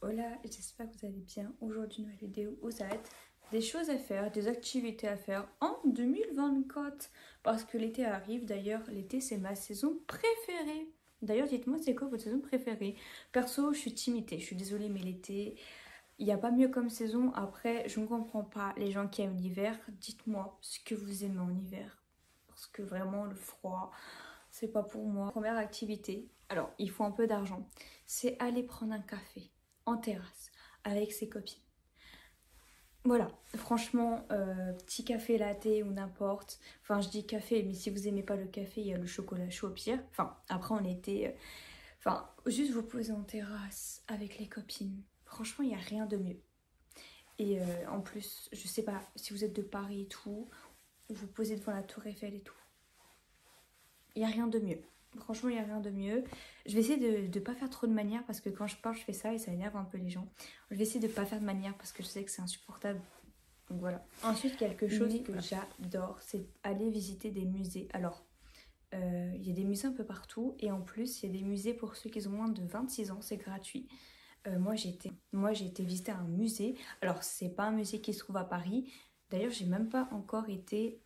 Hola, j'espère que vous allez bien. Aujourd'hui, nouvelle vidéo où ça va être des choses à faire, des activités à faire en 2024. Parce que l'été arrive, d'ailleurs, l'été c'est ma saison préférée. D'ailleurs, dites-moi, c'est quoi votre saison préférée? Perso, je suis timidée, je suis désolée, mais l'été, il n'y a pas mieux comme saison. Après, je ne comprends pas les gens qui aiment l'hiver. Dites-moi ce que vous aimez en hiver. Parce que vraiment, le froid, c'est pas pour moi. Première activité, alors il faut un peu d'argent, c'est aller prendre un café en terrasse avec ses copines. Voilà, franchement, petit café latte ou n'importe. Enfin, je dis café, mais si vous aimez pas le café, il y a le chocolat chaud au pire. Enfin, après, on était. Enfin, juste vous poser en terrasse avec les copines. Franchement, il n'y a rien de mieux. Et en plus, je sais pas, si vous êtes de Paris et tout, vous posez devant la Tour Eiffel et tout. Il n'y a rien de mieux. Franchement, il n'y a rien de mieux. Je vais essayer de ne pas faire trop de manières parce que quand je parle, je fais ça et ça énerve un peu les gens. Je vais essayer de ne pas faire de manières parce que je sais que c'est insupportable. Donc voilà. Ensuite, quelque chose que j'adore, c'est aller visiter des musées. Alors, il y a des musées un peu partout et en plus, il y a des musées pour ceux qui ont moins de 26 ans, c'est gratuit. Moi, j'ai été visiter un musée. Alors, c'est pas un musée qui se trouve à Paris. D'ailleurs, j'ai même pas encore été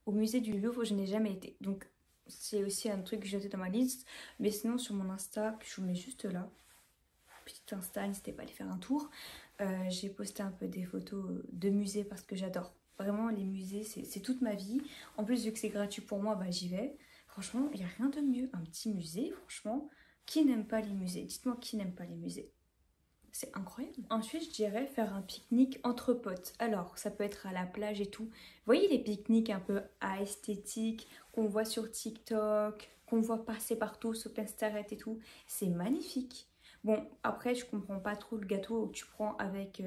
au musée du Louvre, je n'ai jamais été. Donc, c'est aussi un truc que j'ai noté dans ma liste. Mais sinon, sur mon Insta, que je vous mets juste là, petite Insta, n'hésitez pas à aller faire un tour. J'ai posté un peu des photos de musées parce que j'adore. Vraiment, les musées, c'est toute ma vie. En plus, vu que c'est gratuit pour moi, bah, j'y vais. Franchement, il n'y a rien de mieux. Un petit musée, franchement. Qui n'aime pas les musées? Dites-moi qui n'aime pas les musées. C'est incroyable. Ensuite, je dirais faire un pique-nique entre potes. Alors, ça peut être à la plage et tout. Vous voyez les pique-niques un peu à esthétique qu'on voit sur TikTok, qu'on voit passer partout sur Pinterest et tout. C'est magnifique. Bon, après, je comprends pas trop le gâteau que tu prends avec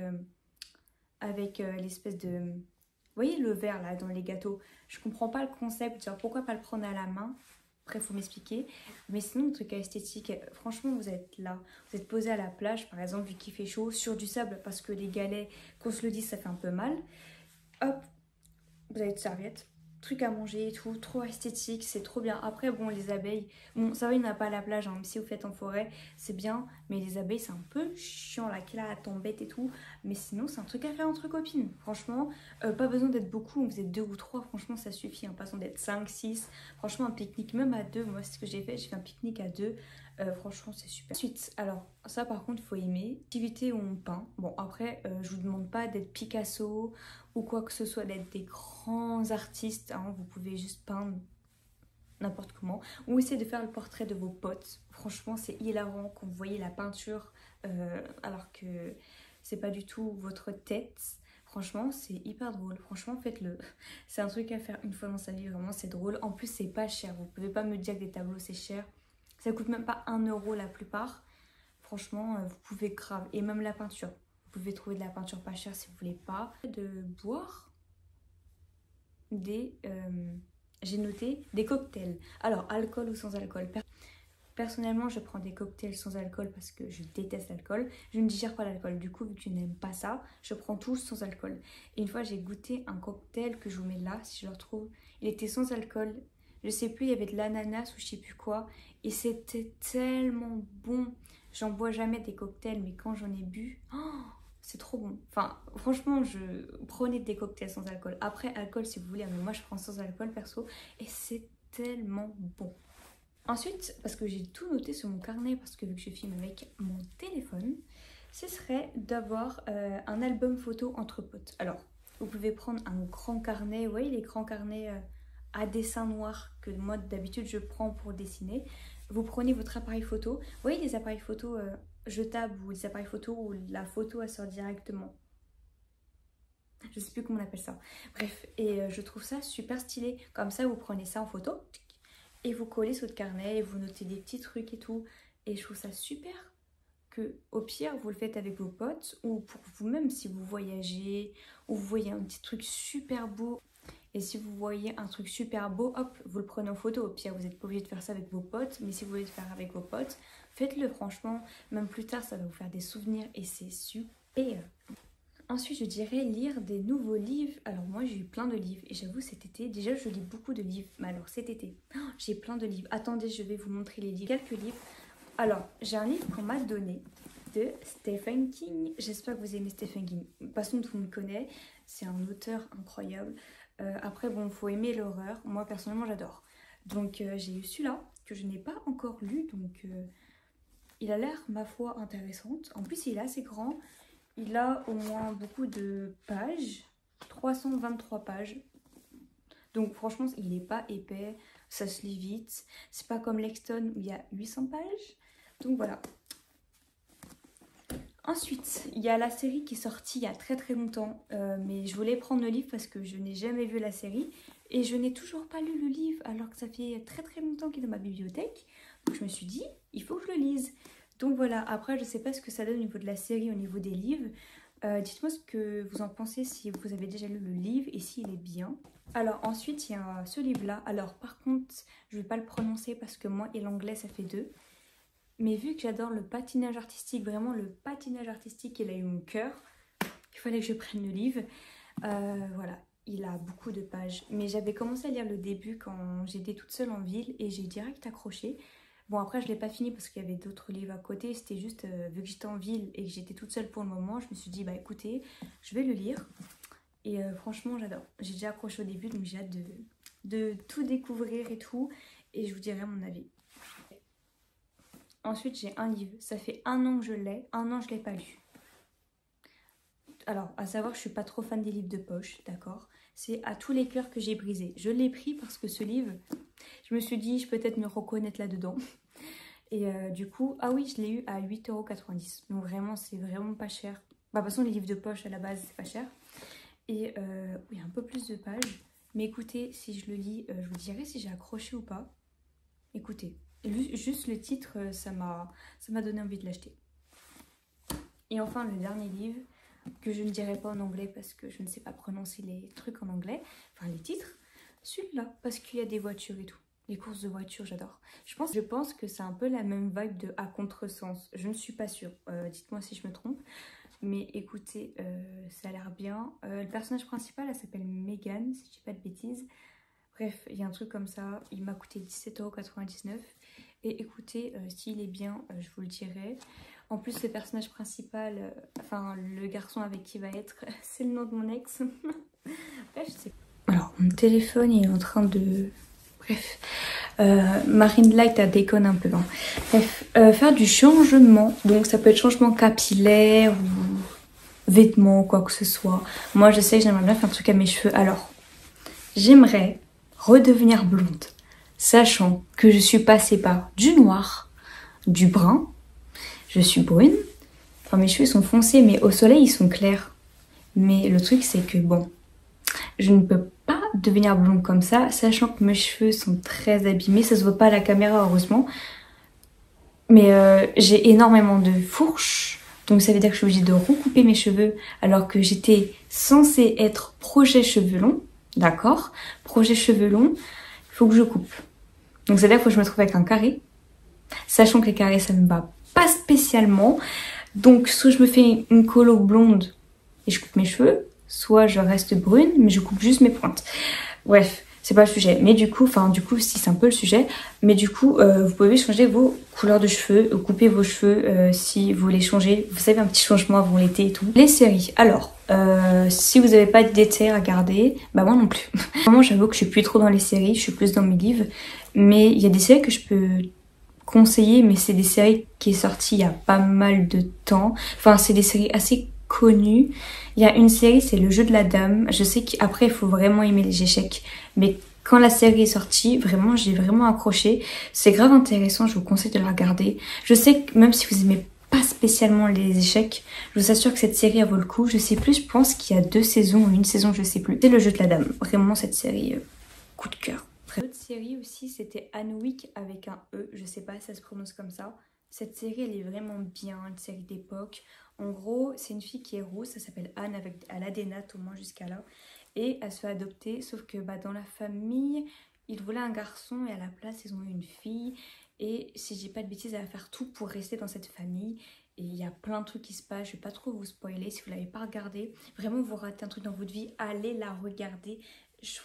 l'espèce de... Vous voyez le verre là dans les gâteaux? Je comprends pas le concept. Genre, pourquoi pas le prendre à la main? Après, il faut m'expliquer. Mais sinon, le truc à esthétique, franchement, vous êtes là. Vous êtes posé à la plage, par exemple, vu qu'il fait chaud, sur du sable, parce que les galets, qu'on se le dise, ça fait un peu mal. Hop, vous avez une serviette, truc à manger et tout, trop esthétique, c'est trop bien. Après, bon, les abeilles, bon, ça va, il n'y en a pas à la plage, hein, mais si vous faites en forêt, c'est bien. Mais les abeilles, c'est un peu chiant, là, qu'elle a tombette et tout. Mais sinon, c'est un truc à faire entre copines. Franchement, pas besoin d'être beaucoup, vous êtes deux ou trois, franchement, ça suffit. Hein, pas besoin d'être 5, 6. Franchement, un pique-nique, même à deux, moi, c'est ce que j'ai fait un pique-nique à deux. Franchement, c'est super. Ensuite, alors, ça par contre, il faut aimer. Activité où on peint. Bon, après, je vous demande pas d'être Picasso ou quoi que ce soit, d'être des grands artistes. Hein. Vous pouvez juste peindre n'importe comment. Ou essayer de faire le portrait de vos potes. Franchement, c'est hilarant quand vous voyez la peinture alors que c'est pas du tout votre tête. Franchement, c'est hyper drôle. Franchement, faites-le. C'est un truc à faire une fois dans sa vie. Vraiment, c'est drôle. En plus, c'est pas cher. Vous pouvez pas me dire que des tableaux, c'est cher. Ça coûte même pas 1 € la plupart. Franchement, vous pouvez grave. Et même la peinture. Vous pouvez trouver de la peinture pas chère si vous voulez pas. De boire des... j'ai noté des cocktails. Alors, alcool ou sans alcool. Personnellement, je prends des cocktails sans alcool parce que je déteste l'alcool. Je ne digère pas l'alcool. Du coup, vu que tu n'aimes pas ça, je prends tout sans alcool. Et une fois, j'ai goûté un cocktail que je vous mets là, si je le retrouve. Il était sans alcool. Je sais plus, il y avait de l'ananas ou je sais plus quoi. Et c'était tellement bon. J'en bois jamais des cocktails, mais quand j'en ai bu, oh, c'est trop bon. Enfin, franchement, prenez des cocktails sans alcool. Après, alcool si vous voulez, mais moi je prends sans alcool perso. Et c'est tellement bon. Ensuite, parce que j'ai tout noté sur mon carnet, parce que vu que je filme avec mon téléphone, ce serait d'avoir un album photo entre potes. Alors, vous pouvez prendre un grand carnet, vous voyez les grands carnets à dessin noir que moi d'habitude je prends pour dessiner. Vous prenez votre appareil photo, vous voyez les appareils photo jetables ou les appareils photo où la photo elle sort directement. Je sais plus comment on appelle ça. Bref, et je trouve ça super stylé. Comme ça, vous prenez ça en photo et vous collez sur votre carnet et vous notez des petits trucs et tout. Et je trouve ça super que, au pire, vous le faites avec vos potes ou pour vous-même si vous voyagez ou vous voyez un petit truc super beau. Et si vous voyez un truc super beau, hop, vous le prenez en photo. Au pire, vous n'êtes pas obligé de faire ça avec vos potes. Mais si vous voulez le faire avec vos potes, faites-le franchement. Même plus tard, ça va vous faire des souvenirs et c'est super. Ensuite, je dirais lire des nouveaux livres. Alors moi, j'ai eu plein de livres et j'avoue cet été, déjà je lis beaucoup de livres. Mais alors cet été, j'ai plein de livres. Attendez, je vais vous montrer les livres. Quelques livres. Alors, j'ai un livre qu'on m'a donné de Stephen King. J'espère que vous aimez Stephen King. De toute façon, tout le monde connaît. C'est un auteur incroyable. Après, bon, il faut aimer l'horreur. Moi, personnellement, j'adore. Donc, j'ai eu celui-là, que je n'ai pas encore lu. Donc, il a l'air, ma foi, intéressante. En plus, il est assez grand. Il a au moins beaucoup de pages. 323 pages. Donc, franchement, il n'est pas épais. Ça se lit vite. C'est pas comme Lexton où il y a 800 pages. Donc, voilà. Ensuite, il y a la série qui est sortie il y a très très longtemps, mais je voulais prendre le livre parce que je n'ai jamais vu la série et je n'ai toujours pas lu le livre alors que ça fait très très longtemps qu'il est dans ma bibliothèque. Donc je me suis dit, il faut que je le lise. Donc voilà, après je ne sais pas ce que ça donne au niveau de la série, au niveau des livres. Dites-moi ce que vous en pensez si vous avez déjà lu le livre et s'il est bien. Alors ensuite, il y a ce livre-là. Alors par contre, je ne vais pas le prononcer parce que moi et l'anglais ça fait deux. Mais vu que j'adore le patinage artistique, vraiment le patinage artistique, il a eu mon cœur. Il fallait que je prenne le livre. Voilà, il a beaucoup de pages. Mais j'avais commencé à lire le début quand j'étais toute seule en ville et j'ai direct accroché. Bon, après, je ne l'ai pas fini parce qu'il y avait d'autres livres à côté. C'était juste, vu que j'étais en ville et que j'étais toute seule pour le moment, je me suis dit, bah écoutez, je vais le lire. Et franchement, j'adore. J'ai déjà accroché au début, donc j'ai hâte de tout découvrir et tout. Et je vous dirai mon avis. Ensuite, j'ai un livre. Ça fait 1 an que je l'ai. 1 an, je ne l'ai pas lu. Alors, à savoir, je ne suis pas trop fan des livres de poche, d'accord? C'est À tous les cœurs que j'ai brisé. Je l'ai pris parce que ce livre, je me suis dit, je peux peut-être me reconnaître là-dedans. Et du coup, ah oui, je l'ai eu à 8,90 €. Donc vraiment, c'est vraiment pas cher. Bah, de toute façon, les livres de poche, à la base, c'est pas cher. Et oui, un peu plus de pages. Mais écoutez, si je le lis, je vous dirai si j'ai accroché ou pas. Écoutez. Juste le titre, ça m'a donné envie de l'acheter. Et enfin, le dernier livre, que je ne dirai pas en anglais parce que je ne sais pas prononcer les trucs en anglais, enfin les titres, celui-là, parce qu'il y a des voitures et tout. Les courses de voitures, j'adore. Je pense que c'est un peu la même vibe de À Contresens. Je ne suis pas sûre, dites-moi si je me trompe. Mais écoutez, ça a l'air bien. Le personnage principal, elle s'appelle Megan, si je dis pas de bêtises. Bref, il y a un truc comme ça. Il m'a coûté 17,99 €. Et écoutez, s'il est bien, je vous le dirai. En plus, le personnage principal, enfin le garçon avec qui va être, c'est le nom de mon ex. Bref, je sais pas. Alors, mon téléphone il est en train de... Bref. Marine Light, elle déconne un peu. Hein. Bref, faire du changement. Donc, ça peut être changement capillaire ou vêtements, quoi que ce soit. Moi, je sais que j'aimerais bien faire un truc à mes cheveux. Alors, j'aimerais redevenir blonde, sachant que je suis passée par du noir, du brun, je suis brune, enfin mes cheveux sont foncés mais au soleil ils sont clairs. Mais le truc c'est que bon, je ne peux pas devenir blonde comme ça, sachant que mes cheveux sont très abîmés, ça se voit pas à la caméra heureusement. Mais j'ai énormément de fourches, donc ça veut dire que je suis obligée de recouper mes cheveux alors que j'étais censée être projet cheveux longs. D'accord, projet cheveux longs, il faut que je coupe. Donc c'est-à-dire que je me trouve avec un carré. Sachant que les carrés, ça ne me va pas spécialement. Donc soit je me fais une colo blonde et je coupe mes cheveux, soit je reste brune mais je coupe juste mes pointes. Bref, c'est pas le sujet. Mais du coup, si c'est un peu le sujet, mais du coup, vous pouvez changer vos couleurs de cheveux, couper vos cheveux si vous voulez changer. Vous savez, un petit changement avant l'été et tout. Les séries. Alors, si vous n'avez pas d'été à regarder, bah moi non plus. Vraiment, j'avoue que je suis plus trop dans les séries, je suis plus dans mes livres. Mais il y a des séries que je peux conseiller, mais c'est des séries qui sont sorties il y a pas mal de temps. Enfin, c'est des séries assez connues. Il y a une série, c'est Le Jeu de la Dame. Je sais qu'après, il faut vraiment aimer les échecs. Mais quand la série est sortie, vraiment, j'ai vraiment accroché. C'est grave intéressant, je vous conseille de la regarder. Je sais que même si vous aimez pas spécialement les échecs, je vous assure que cette série, elle vaut le coup. Je sais plus, je pense qu'il y a 2 saisons ou 1 saison, je sais plus. C'est Le Jeu de la Dame. Vraiment, cette série, coup de cœur. L'autre série aussi, c'était Anwick avec un E. Je sais pas si ça se prononce comme ça. Cette série, elle est vraiment bien, une série d'époque. En gros, c'est une fille qui est rousse, ça s'appelle Anne, elle a des nattes au moins jusqu'à là. Et elle se fait adopter, sauf que dans la famille, ils voulaient un garçon et à la place, ils ont eu une fille. Et si je dis pas de bêtises, elle va faire tout pour rester dans cette famille. Et il y a plein de trucs qui se passent, je vais pas trop vous spoiler si vous l'avez pas regardé. Vraiment, vous ratez un truc dans votre vie, allez la regarder.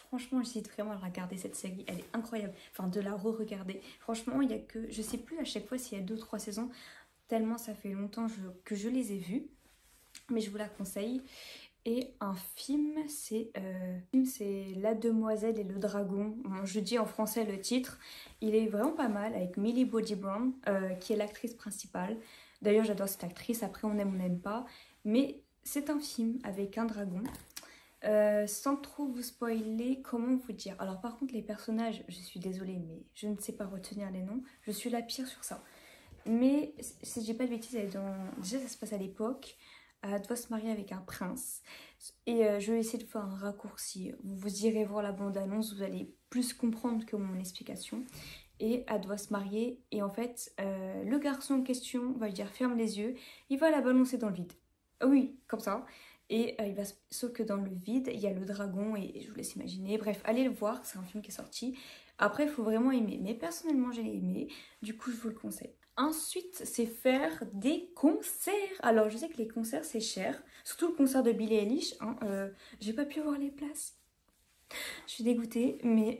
Franchement, j'hésite vraiment à regarder cette série. Elle est incroyable. Enfin, de la re-regarder. Franchement, il y a que... Je sais plus à chaque fois s'il y a 2 ou 3 saisons. Tellement ça fait longtemps que je les ai vues. Mais je vous la conseille. Et un film, c'est La Demoiselle et le Dragon. Bon, je dis en français le titre. Il est vraiment pas mal avec Millie Bobby Brown, qui est l'actrice principale. D'ailleurs, j'adore cette actrice. Après, on aime ou on n'aime pas. Mais c'est un film avec un dragon. Sans trop vous spoiler, comment vous dire? Alors par contre, les personnages, je suis désolée, mais je ne sais pas retenir les noms. Je suis la pire sur ça. Mais si je dis pas de bêtises, elle est déjà ça se passe à l'époque. Elle doit se marier avec un prince. Et je vais essayer de faire un raccourci. Vous irez voir la bande-annonce, vous allez plus comprendre que mon explication. Et elle doit se marier. Et en fait, le garçon en question va lui dire ferme les yeux. Il va la balancer dans le vide. Oui, comme ça. Et sauf que dans le vide, il y a le dragon. Et je vous laisse imaginer. Bref, allez le voir. C'est un film qui est sorti. Après, il faut vraiment aimer. Mais personnellement, j'ai aimé. Du coup, je vous le conseille. Ensuite, c'est faire des concerts. Alors, je sais que les concerts, c'est cher. Surtout le concert de Billie Eilish. Hein, j'ai pas pu avoir les places. Je suis dégoûtée, mais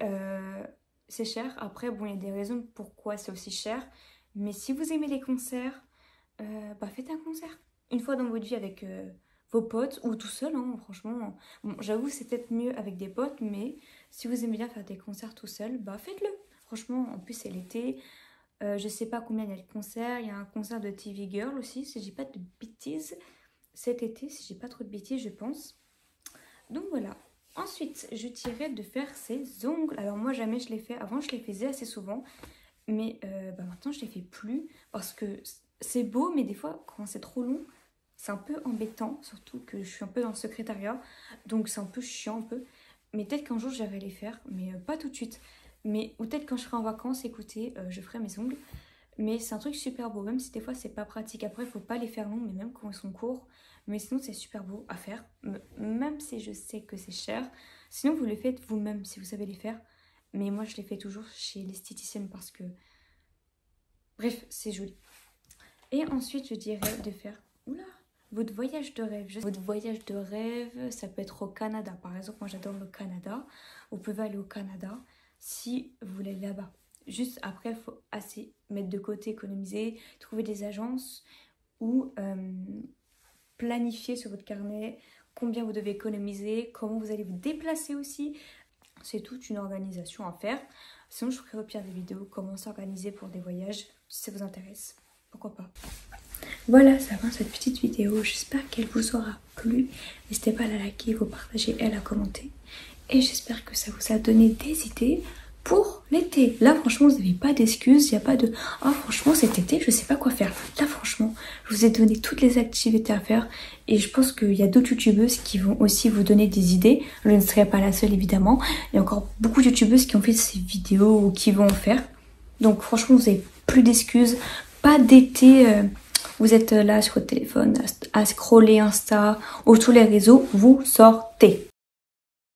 c'est cher. Après, bon, il y a des raisons pourquoi c'est aussi cher. Mais si vous aimez les concerts, faites un concert. Une fois dans votre vie avec vos potes ou tout seul, hein, franchement. Bon, j'avoue, c'est peut-être mieux avec des potes, mais si vous aimez bien faire des concerts tout seul, faites-le. Franchement, en plus, c'est l'été. Je sais pas combien il y a de concerts. Il y a un concert de TV Girl aussi, si j'ai pas de bêtises. Cet été, si j'ai pas trop de bêtises, je pense. Donc voilà. Ensuite, je dirais de faire ses ongles. Alors moi, jamais je les fais. Avant, je les faisais assez souvent. Mais maintenant, je les fais plus. Parce que c'est beau, mais des fois, quand c'est trop long, c'est un peu embêtant. Surtout que je suis un peu dans le secrétariat. Donc c'est un peu chiant, un peu. Mais peut-être qu'un jour, j'irai les faire. Mais pas tout de suite. Mais ou peut-être quand je serai en vacances, écoutez, je ferai mes ongles. Mais c'est un truc super beau, même si des fois c'est pas pratique. Après, il faut pas les faire longs, mais même quand ils sont courts. Mais sinon, c'est super beau à faire, même si je sais que c'est cher. Sinon, vous les faites vous-même si vous savez les faire. Mais moi, je les fais toujours chez l'esthéticienne parce que... Bref, c'est joli. Et ensuite, je dirais de faire... Oula, votre voyage de rêve. Votre voyage de rêve, ça peut être au Canada. Par exemple, moi, j'adore le Canada. Vous pouvez aller au Canada si vous voulez aller là-bas. Juste après, il faut assez mettre de côté, économiser, trouver des agences ou planifier sur votre carnet combien vous devez économiser, comment vous allez vous déplacer aussi. C'est toute une organisation à faire. Sinon, je ferai au pire des vidéos comment s'organiser pour des voyages, si ça vous intéresse. Pourquoi pas. Voilà, ça va cette petite vidéo. J'espère qu'elle vous aura plu. N'hésitez pas à la liker, vous partager et à la commenter. Et j'espère que ça vous a donné des idées pour l'été. Là, franchement, vous n'avez pas d'excuses. Il n'y a pas de « Ah, franchement, cet été, je ne sais pas quoi faire. » Là, franchement, je vous ai donné toutes les activités à faire. Et je pense qu'il y a d'autres youtubeuses qui vont aussi vous donner des idées. Je ne serai pas la seule, évidemment. Il y a encore beaucoup de youtubeuses qui ont fait ces vidéos ou qui vont en faire. Donc, franchement, vous n'avez plus d'excuses. Pas d'été. Vous êtes là sur votre téléphone à scroller Insta ou tous les réseaux. Vous sortez.